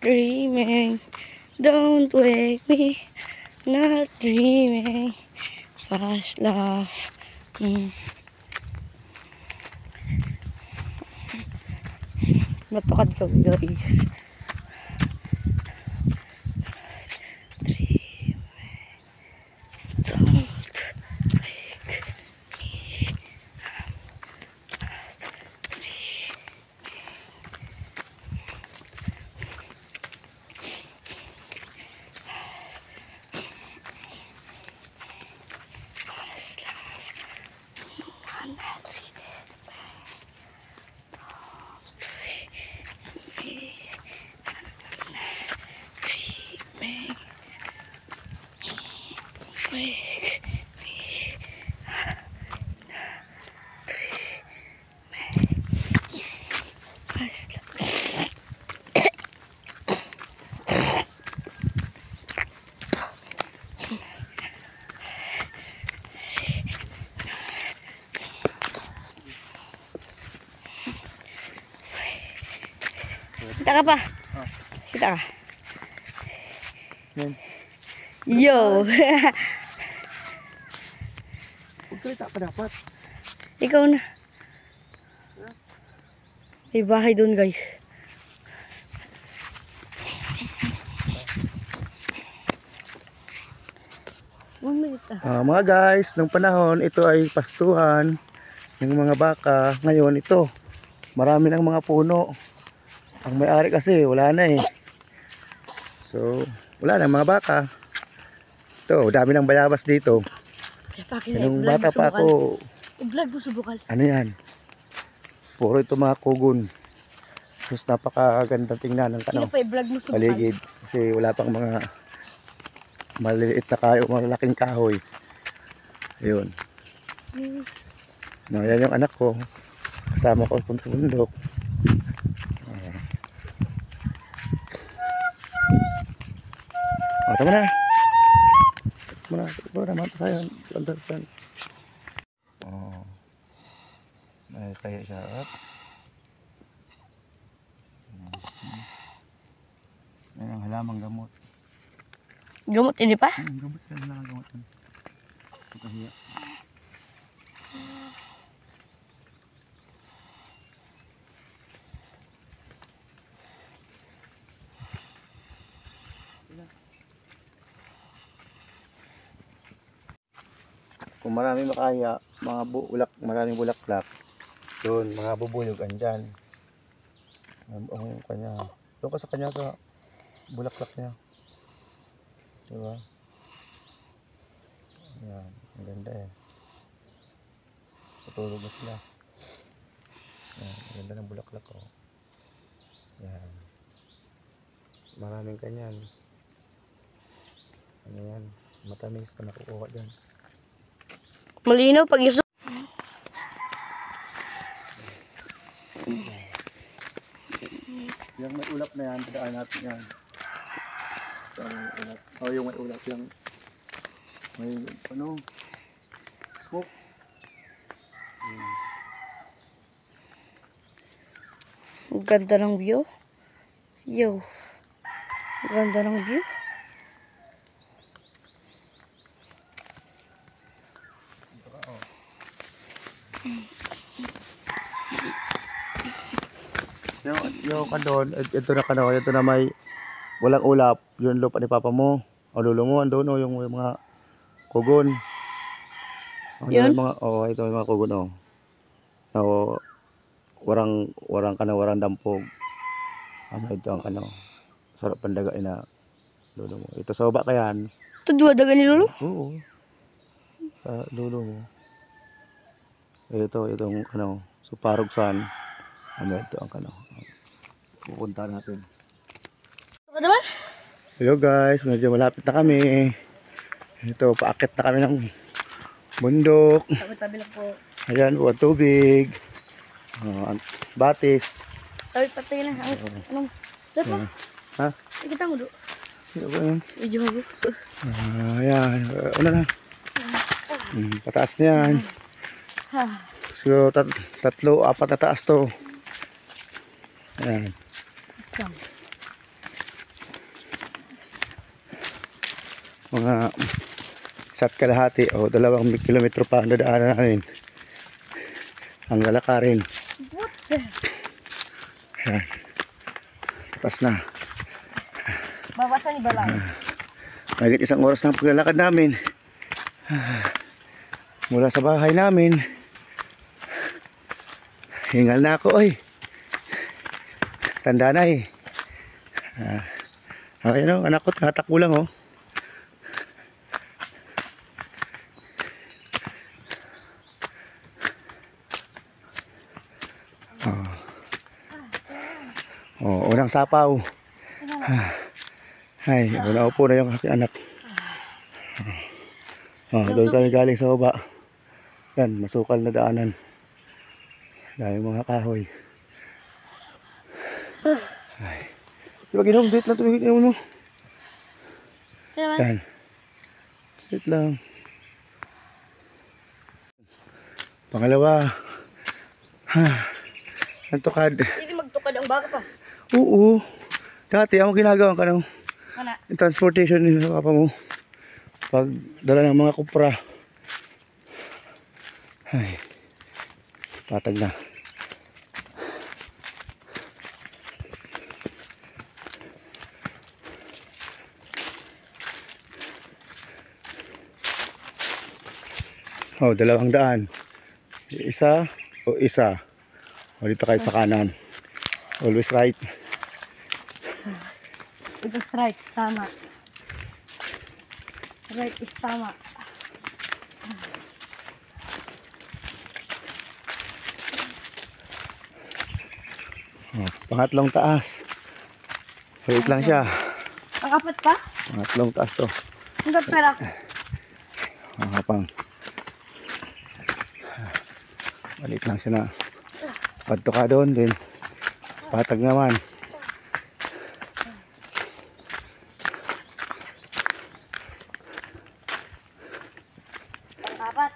dreaming. Don't wake me, not dreaming. Fast love. Matukad kami guys. Don't kita ka pa? Kita ka? Yo! Pagkalita pa dapat. Ikaw na. May bahay doon guys. Mga guys, nung panahon ito ay pastuhan ng mga baka. Ngayon ito, marami ng mga puno. Ang may-ari kasi wala na eh. So, wala na mga baka. Ito, dami ng bayabas dito. Nung bata pa ako, i-vlog mo subukal. ano yan? Puro ito mga kugon. Tapos napakaganda tingnan ng i-vlog mo subukal. paligid. Kasi wala pang mga maliliit na kahoy, malalaking kahoy. Ayun. No, yan yung anak ko. Kasama ko punta sa bundok. Tama na. Tama na. Mata saya. Understand. Oh. May kaya siya. Up. Yan ang halamang gamot. Gamot ini pa? Gamot yan lang ang gamot. Pagkahiya. Kung marami makaya, mga maraming bulaklak, doon mga bubuyog andyan. Ang kanya, doon ka sa kanya sa bulaklak niya. Diba? Ayan, ang ganda eh. Tutulog na sila. Ayan, ang ganda ng bulaklak oh. Ayan. Maraming kanyan. Ano yan, matamis na nakukuha dyan. Malinaw pag iso. Yung may ulap na yan, padaan natin yan. Oh, yung may ulap yung may ano smoke. Ang ganda ng view. Yo. Ang ganda ng view. Yung doon, ito na may walang ulap, yung lupa ni papa mo, o lolo mo, andun o yung mga kugon. Yun? Ito yung mga kugon o. So, warang dampog. Ito ang sarap pandagain na lolo mo. Ito sa baba kayan. Ito dua daga ni lolo? Oo. Sa lolo mo. Itong suparugsan. Ito ang pupunta natin. Ito naman? Hello guys, medyo malapit na kami. Ito, paakit na kami ng bundok. Tabi-tabi lang po. Ayan po, tubig. Batis. Tabi-tabi lang. Anong? Dapat? Ha? Ikita mo do. Ano ba yun? Medyo mago. Ayan, ano na? Pataas na yan. So, tatlo, apat na taas to. Ayan. mga isa't kalahati o 2 kilometro pa ang dadaanan namin. Ang lalakarin. What the? Ayan. Tapos na. Bawasan ni Balay. Mahigit 1 oras na ang paglalakad namin. Mula sa bahay namin. Hingal na ako ay. Tanda na eh. Okay no, anak ko, tatakbo lang oh. Unang sapaw. Ay, naupo na yung aking anak. Doon kami galing sa baba. Yan, masukal na daanan. Dahil mga kahoy. Ay. Diba ginom, date lang tumigit niyo mo. Yan. Date lang. Pangalawa. Nantukad. Hindi magtukad ang baga pa. Oo. Dati, ang ginagawa ka ng Wala. transportation ni papa mo. Pag dala ng mga kupra. Ay. Patag na. Oh, 200. Isa o isa. O dito kayo sa kanan. Always right. It is right. Tama. Right is tama. Oh, pangatlong taas. Wait lang siya. Ang apat pa? Pangatlong taas to. Hanggang pera ko. Ang hapang. Balik lang siya na. Padto ka doon din. Patag naman. Pang-apat.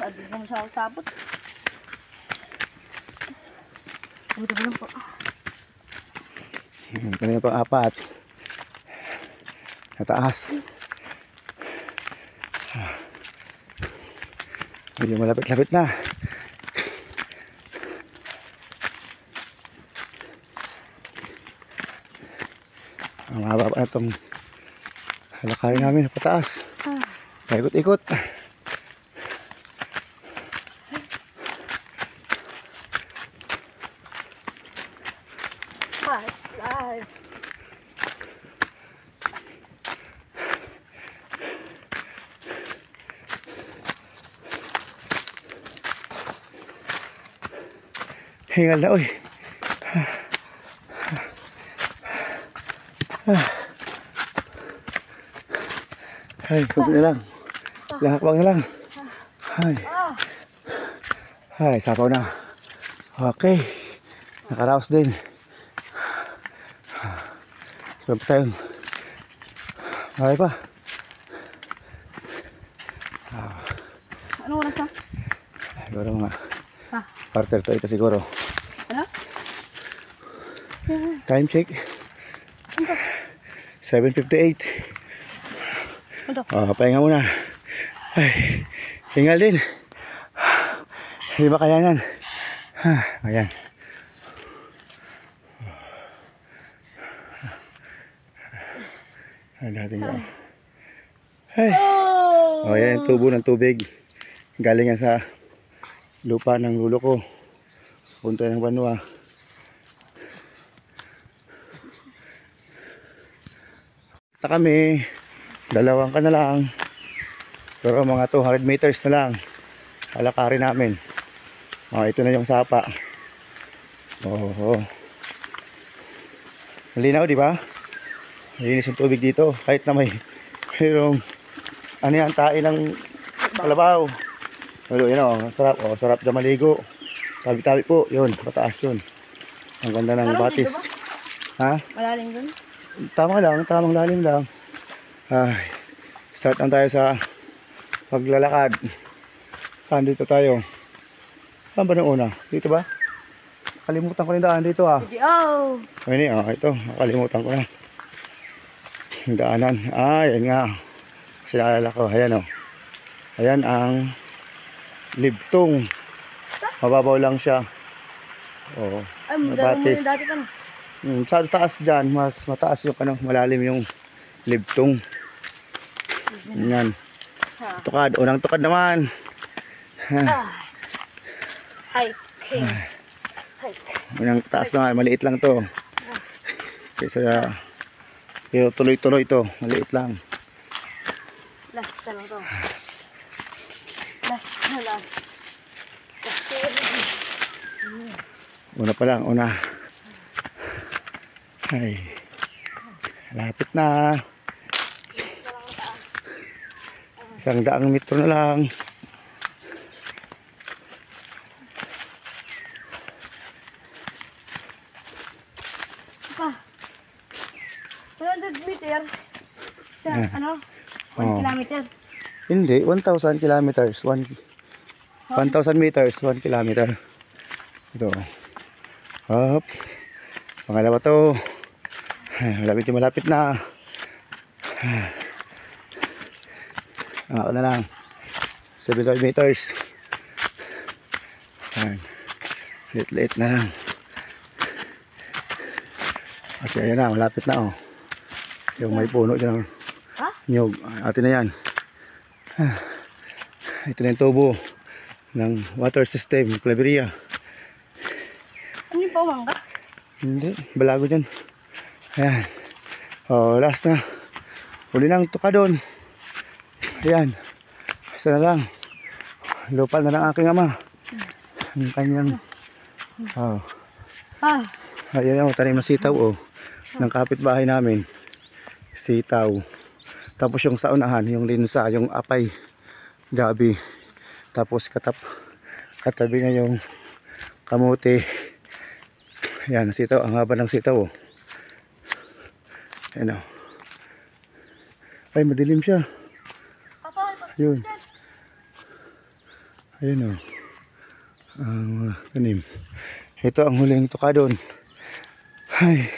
Sabi mo sa sabot. Buti mo lang po. Ito na yung pang-apat. Nataas. Medyo malapit-lapit na. Ang haba pa na itong halakarin namin sa pataas. Paikot-ikot. Fast life. Hingal na, uy. Ay, kunti na lang. Lahakbang na lang. Ay. Ay, sapaw na. Okay. Nakaraos din. Sabi tayo. Okay pa. Ano oras na? Siguro mga Ah. quarter to 8 siguro. Ano? Time check. 7:58. Ano? Pahinga muna. Ay, hingal din. Hindi ba kayanan? Ayan. Ay, natin yan. Ay. Oh, yan yung tubo ng tubig. Galing yan sa lupa ng lulo ko. Punta ng Banwa. Na kami. Dalawang ka na lang. Pero mga 200 meters na lang. Alakarin namin. Ito na yung sapa. Oh. Malinaw, di ba? Malinis yung tubig dito. Kahit na mayroong ano yan, tae ng kalabaw. Pero yun o, sarap. Sarap dyan maligo. Tabi-tabi po. Yun, pataas yun. Ang ganda ng batis. Ha? Malalim dun? Tama lang, tamang lalim lang. Ay, start lang tayo sa paglalakad. Saan dito tayo? Saan ba nung una? Dito ba? Kalimutan ko yung daan dito ah. Video. Ayun oh, ito. Nakalimutan ko na. Yung daanan. Ah, yan nga. Kasi naalala ko. Ayan oh. Ayan ang Libtong. Mababaw lang siya. Oo. Ay, madalang mo yung dati pa no. Sa taas dyan, mas mataas yung malalim yung Libtong. Yan. Tukad. Unang tukad naman. Hiking. Unang taas naman. Maliit lang to. Kaysa pero tuloy-tuloy to. Maliit lang. Last na lang to. Last na last. Una pa lang. Una. Ay. Lapit na. 100 metro na lang. Pa. 100 meter. Sa ano? 1 Oh. kilometer. Hindi. 1,000 kilometers. 1,000 meters. 1 kilometer. Ito. Hop. Pangalawa to. Malapit na. Ako na lang. 700 meters. Ayan. Lit-lit na lang. Kasi ayan na. Malapit na oh. Yung may puno dyan. Ha? Nyog. Atin na yan. Ito na yung tubo ng water system. Claveria. Ano yung pamangga? Hindi. Balago dyan. Ayan. Oh, last na. Huli ng tukadon. Ayan. Isa na lang. Lupa na lang aking ama. Ang kanyang. Oh. Ah. Ayan yung tanim na sitaw oh. Ng kapitbahay namin. Sitaw. Tapos yung sa unahan, yung linsa, yung apay. Gabi. Tapos katabi na yung kamote. Ayan, sitaw. Ang haba ng sitaw oh. Ayan oh. Ay, madilim siya. Yun. Ayun o. Ang tanim. Ito ang huling tukadon. Ay.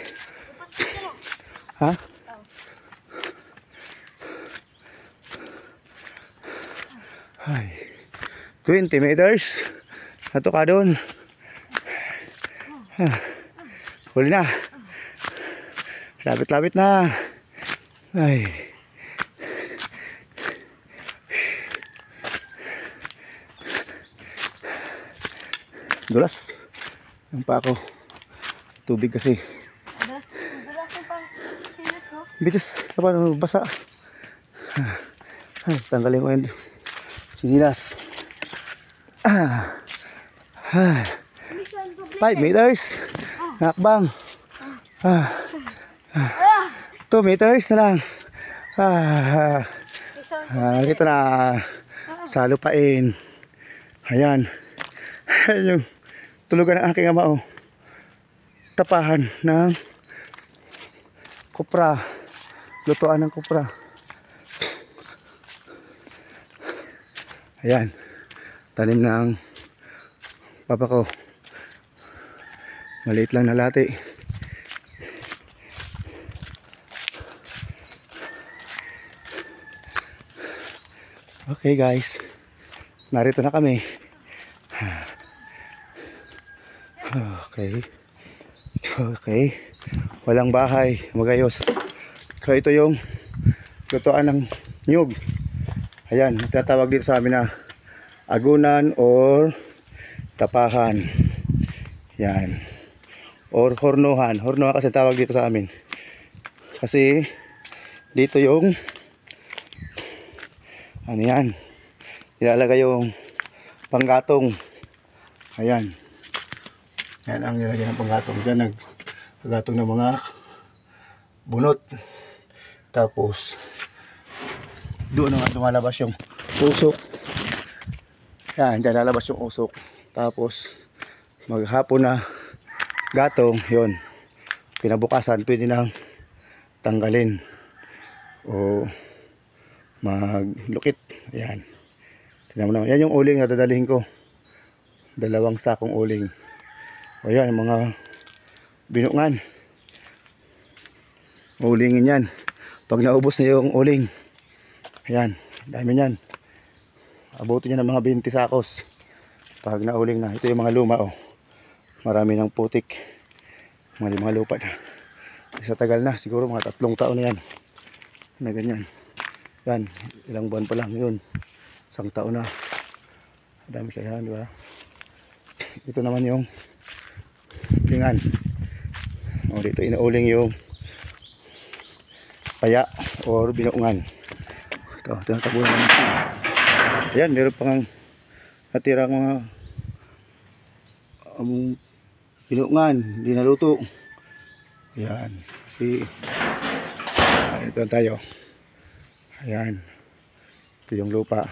Ha? Ay. 20 meters. Na tukadon. Huli na. Lapit-lapit na. Ay. Dulas. Ang pa ako. Tubig kasi. Dulas yung pang sinas no? Bitis. Paano basa. Ay, tanggalin ko yung sinilas. 5 meters. Nakbang. 2 meters na lang. Ito na. Sa lupain. Ayan. Ayan yung tulugan ng aking ama oh. Tapahan ng kupra. Lutuan ng kupra. Ayan. Tanim ng papa ko. Maliit lang na lati. Okay guys. Narito na kami. Okay. Okay. Walang bahay. Magayos. So ito yung lutuan ng nyug. Ayan. Tinatawag dito sa amin na agunan or tapahan. Yan. Or hornuhan. Hornuhan kasi tawag dito sa amin. Kasi dito yung ano yan. Ilalagay yung panggatong. Ayan. Yan ang nilagay ng panggatong. Diyan naggatong ng mga bunot. Tapos doon nga lumalabas yung usok. Yan, diyan lalabas yung usok. Tapos maghapon na gatong, yon. Kinabukasan pwede nang tanggalin o maglukit. Ayan. Tingnan mo naman. Yan yung uling na dadalhin ko. 2 sakong uling. O yan, yung mga binungan. Ulingin yan. Pag naubos na yung uling, ayan, dami yan. Abutin niya ng mga 20 sakos. Pag nauling na, ito yung mga luma, oh. Marami ng putik. Mga lupa na. Sa tagal na, siguro mga 3 taon na yan. Na ganyan. Yan, ilang buwan pa lang yun. 1 taon na. Dami siya yan, di ba? Ito naman yung lingan. O, dito inauling yung paya or binungan. Ito tabunan naman. Ayan, meron pang natirang mga binungan, hindi naluto. Ayan, ito tayo. Ayan, ito yung lupa.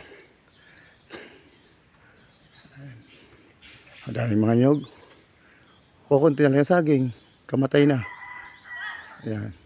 Ang daming mga nyog. Kukunti na lang yung saging, kamatay na. Ayan.